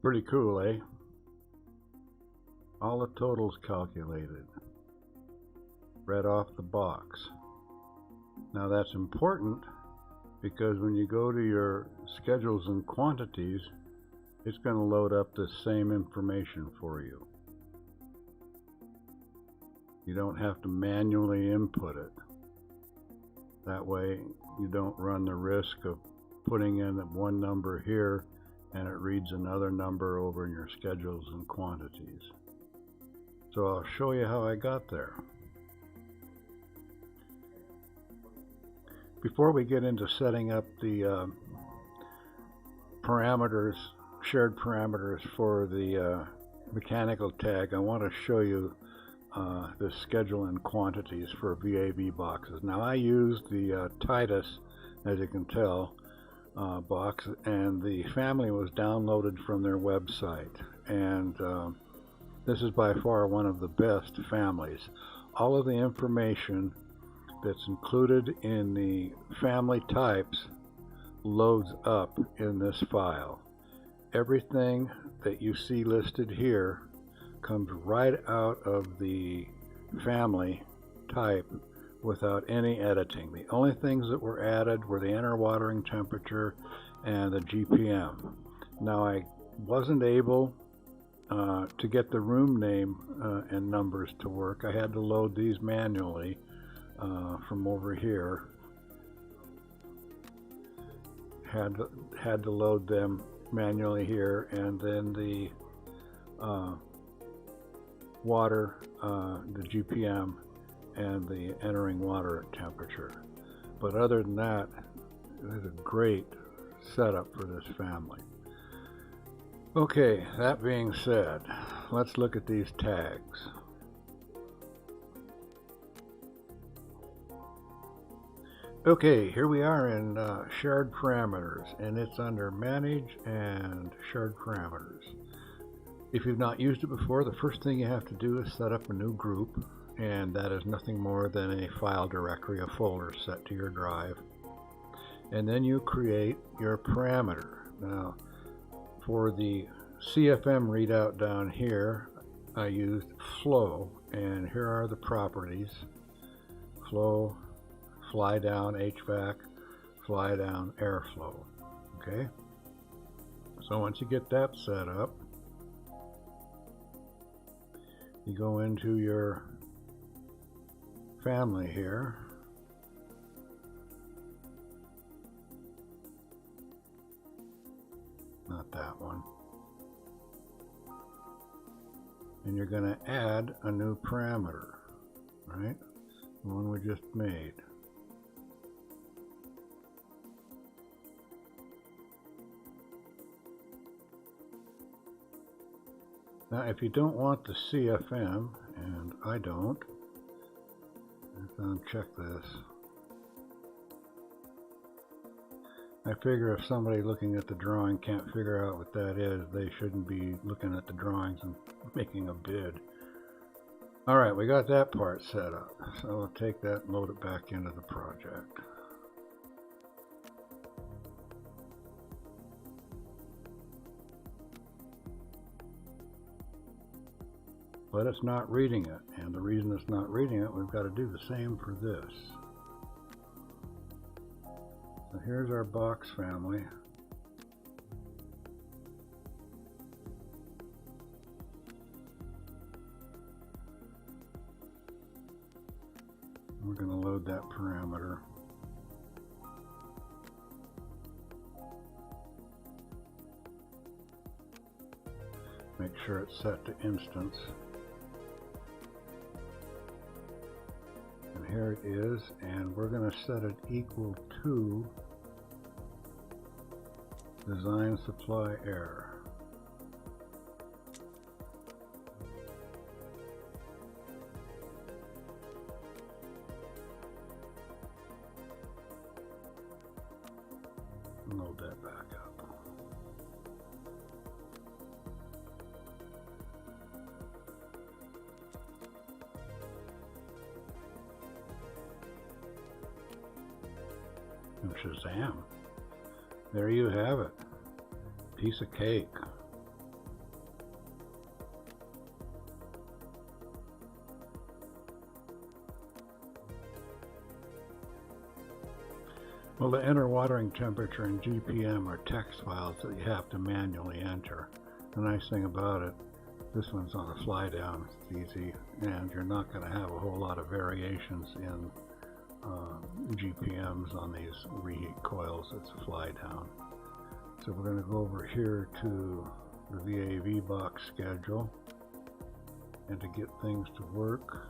Pretty cool, eh? All the totals calculated, right off the box. Now that's important because when you go to your schedules and quantities, it's going to load up the same information for you. You don't have to manually input it. That way you don't run the risk of putting in one number here and it reads another number over in your schedules and quantities. So I'll show you how I got there. Before we get into setting up the parameters, shared parameters for the mechanical tag, I want to show you the schedule and quantities for VAV boxes. Now I use the Titus, as you can tell, box, and the family was downloaded from their website, and this is by far one of the best families. All of the information that's included in the family types loads up in this file. Everything that you see listed here comes right out of the family type without any editing. The only things that were added were the inner watering temperature and the GPM. Now I wasn't able to get the room name and numbers to work. I had to load these manually from over here. Had to load them manually here, and then the water, the GPM, and the entering water temperature. But other than that, it's a great setup for this family. Okay, that being said, let's look at these tags. Okay, here we are in shared parameters, and it's under Manage and Shared Parameters. If you've not used it before, the first thing you have to do is set up a new group, and that is nothing more than a file directory, a folder set to your drive. And then you create your parameter. Now, for the CFM readout down here, I used flow, and here are the properties. Flow, fly down HVAC, fly down airflow. Okay? So once you get that set up, you go into your family here. Not that one. And you're going to add a new parameter, right? The one we just made. Now, if you don't want the CFM, and I don't, let's uncheck this. I figure if somebody looking at the drawing can't figure out what that is, they shouldn't be looking at the drawings and making a bid. Alright, we got that part set up. So we'll take that and load it back into the project. But it's not reading it, and the reason it's not reading it, we've got to do the same for this. So here's our box family. We're going to load that parameter. Make sure it's set to instance. And here it is, and we're going to set it equal to design supply error. Load that back up. And Shazam. There you have it. Piece of cake. Well, the inner watering temperature and GPM are text files that you have to manually enter. The nice thing about it, this one's on a fly down, it's easy, and you're not going to have a whole lot of variations in GPMs on these reheat coils. It's a fly down. So we're going to go over here to the VAV box schedule, and to get things to work,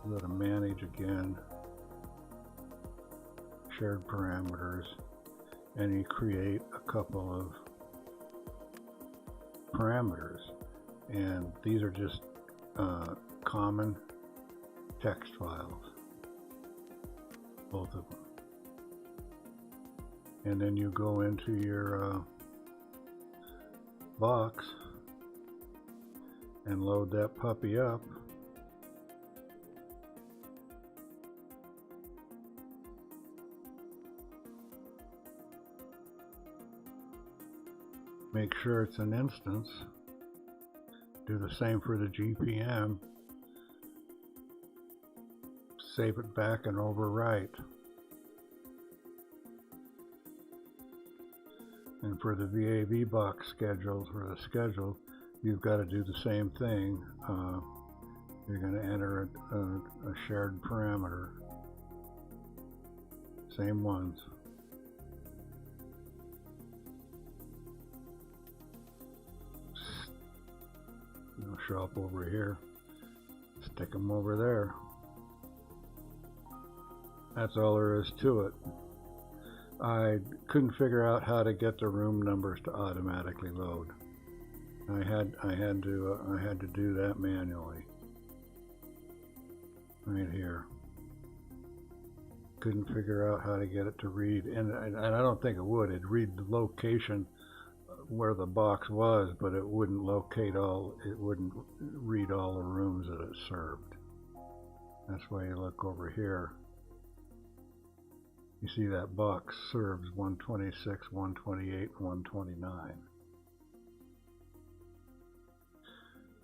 go to manage again, shared parameters, and you create a couple of parameters, and these are just common text files, both of them. And then you go into your box and load that puppy up. Make sure it's an instance. Do the same for the GPM. Save it back and overwrite. And for the VAV box schedule, for the schedule, you've got to do the same thing. You're going to enter a shared parameter. Same ones. They'll show up over here. Stick them over there. That's all there is to it. I couldn't figure out how to get the room numbers to automatically load. I had to do that manually. Right here. Couldn't figure out how to get it to read, and I don't think it would. It'd read the location where the box was, but it wouldn't locate all. It wouldn't read all the rooms that it served. That's why you look over here. You see that box serves 126, 128, 129.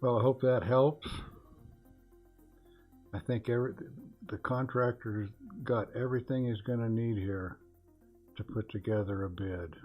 Well, I hope that helps. I think the contractor's got everything he's going to need here to put together a bid.